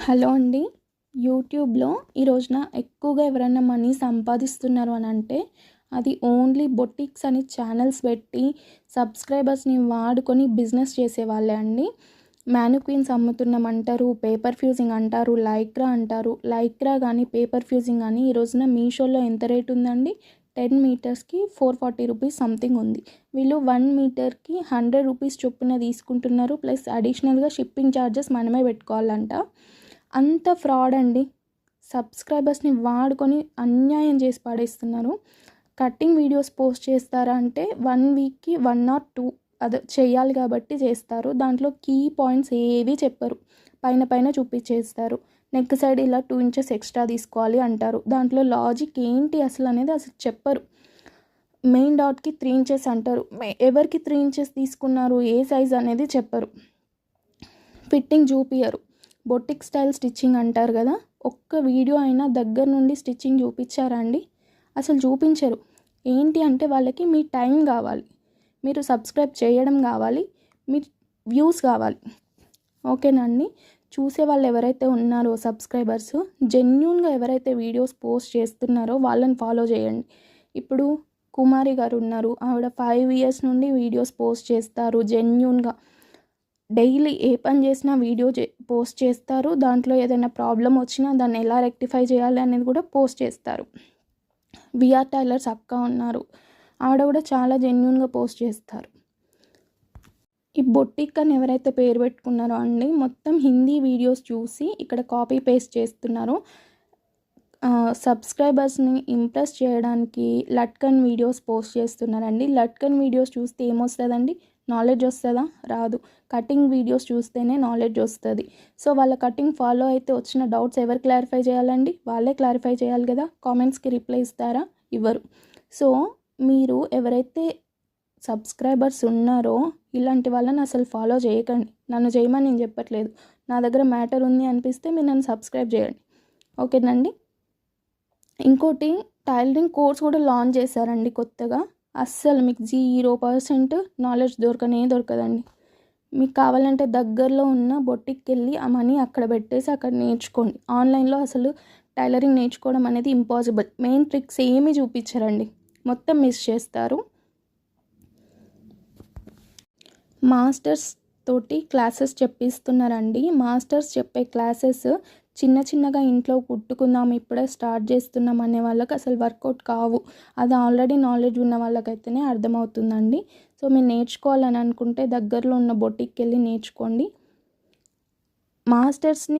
Hello అండి. యూట్యూబ్‌లో ఈ రోజున ఎక్కువగా ఎవరైనా మనీ సంపాదిస్తున్నారు అనంటే, అది ఓన్లీ బొటిక్స్ అని ఛానల్స్ పెట్టి, సబ్స్క్రైబర్స్‌ని వాడుకొని బిజినెస్ చేసేవాళ్ళే అండి. మ్యానిక్విన్స్ అమ్ముతున్నామంటారు, పేపర్ ఫ్యూజింగ్ అంటారు, లైక్రా అంటారు. లైక్రా గానీ, పేపర్ ఫ్యూజింగ్ గానీ ఈ రోజున మీషోలో ఎంత రేట్ ఉందండి? 10 మీటర్స్‌కి 440 రూపీస్ సంథింగ్ ఉంది. వీళ్ళు 1 మీటర్‌కి 100 రూపీస్ చొప్పున తీసుకుంటున్నారు. ప్లస్ అడిషనల్‌గా షిప్పింగ్ ఛార్జెస్ మనమే పెట్టుకోవాలంట. అంత ఫ్రాడ్ అండి. సబ్స్క్రైబర్స్‌ని వాడుకొని అన్యాయం చేసి పడేస్తున్నారు. కటింగ్ వీడియోస్ పోస్ట్ చేస్తారా అంటే 1 వీక్‌కి 1 ఆర్ 2 అదే చేయాలి కాబట్టి చేస్తారు. దాంట్లో కీ పాయింట్స్ ఏవి చెప్పరు. పైన పైన చూపించేస్తారు. నెక్ సైడ్ ఇలా 2 ఇంచెస్ ఎక్స్ట్రా తీసుకోవాలి అంటారు. దాంట్లో లాజిక్ ఏంటి అనేది అసలు చెప్పరు. మెయిన్ డాట్‌కి 3 ఇంచెస్ అంటారు. ఎవరికి 3 ఇంచెస్ తీసుకున్నారు, ఏ సైజ్ అనేది చెప్పరు. ఫిట్టింగ్ చూపియరు. బొటిక్ స్టైల్ స్టిచ్చింగ్ అంటారు కదా, ఒక్క వీడియో అయినా దగ్గర నుండి స్టిచ్చింగ్ చూపించారా అండి? అసలు చూపించరు. ఏంటి అంటే వాళ్ళకి మీ టైం కావాలి, మీరు సబ్స్క్రైబ్ చేయడం కావాలి, మీ వ్యూస్ కావాలి. ఓకేనా అండి? చూసే వాళ్ళు ఎవరైతే ఉన్నారో సబ్స్క్రైబర్స్, జెన్యూన్గా ఎవరైతే వీడియోస్ పోస్ట్ చేస్తున్నారో వాళ్ళని ఫాలో చేయండి. ఇప్పుడు కుమారి గారు ఉన్నారు, ఆవిడ 5 ఇయర్స్ నుండి వీడియోస్ పోస్ట్ చేస్తారు జెన్యూన్గా. డైలీ ఏ పని చేసినా వీడియో పోస్ట్ చేస్తారు. దాంట్లో ఏదైనా ప్రాబ్లం వచ్చినా దాన్ని ఎలా రెక్టిఫై చేయాలి అనేది కూడా పోస్ట్ చేస్తారు. విఆర్ టైలర్స్ అక్క ఉన్నారు, ఆవిడ కూడా చాలా జెన్యూన్గా పోస్ట్ చేస్తారు. ఈ బొటిక్ అని ఎవరైతే పేరు పెట్టుకున్నారో అండి, మొత్తం హిందీ వీడియోస్ చూసి ఇక్కడ కాపీ పేస్ట్ చేస్తున్నారు. సబ్స్క్రైబర్స్ని ఇంప్రెస్ చేయడానికి లట్కన్ వీడియోస్ పోస్ట్ చేస్తున్నారండి. లట్కన్ వీడియోస్ చూస్తే ఏమొస్తుందండి? నాలెడ్జ్ వస్తుందా? రాదు. కటింగ్ వీడియోస్ చూస్తేనే నాలెడ్జ్ వస్తుంది. సో వాళ్ళ కటింగ్ ఫాలో అయితే వచ్చిన డౌట్స్ ఎవరు క్లారిఫై చేయాలండి? వాళ్ళే క్లారిఫై చేయాలి కదా. కామెంట్స్కి రిప్లై ఇస్తారా? ఇవ్వరు. సో మీరు ఎవరైతే సబ్స్క్రైబర్స్ ఉన్నారో ఇలాంటి వాళ్ళని అసలు ఫాలో చేయకండి. నన్ను చేయమని నేను చెప్పట్లేదు. నా దగ్గర మ్యాటర్ ఉంది అనిపిస్తే మీరు నన్ను సబ్స్క్రైబ్ చేయండి. ఓకేనండి? ఇంకోటి, టైలరింగ్ కోర్స్ కూడా లాంచ్ చేశారండి కొత్తగా. అస్సలు మీకు 0% నాలెడ్జ్ దొరకదండి. మీకు కావాలంటే దగ్గరలో ఉన్న బొటిక్కి వెళ్ళి ఆ మనీ అక్కడ పెట్టేసి అక్కడ నేర్చుకోండి. ఆన్లైన్లో అసలు టైలరింగ్ నేర్చుకోవడం అనేది ఇంపాసిబుల్. మెయిన్ ట్రిక్స్ ఏమీ చూపించరండి, మొత్తం మిస్ చేస్తారు. మాస్టర్స్ తోటి క్లాసెస్ చెప్పిస్తున్నారండి. మాస్టర్స్ చెప్పే క్లాసెస్ చిన్నగా ఇంట్లో కుట్టుకుందాం, ఇప్పుడే స్టార్ట్ చేస్తున్నాం అనే వాళ్ళకి అసలు వర్కౌట్ కావు. అది ఆల్రెడీ నాలెడ్జ్ ఉన్న వాళ్ళకైతేనే అర్థమవుతుందండి. సో మీరు నేర్చుకోవాలని అనుకుంటే దగ్గరలో ఉన్న బొటిక్కి వెళ్ళి నేర్చుకోండి. మాస్టర్స్ని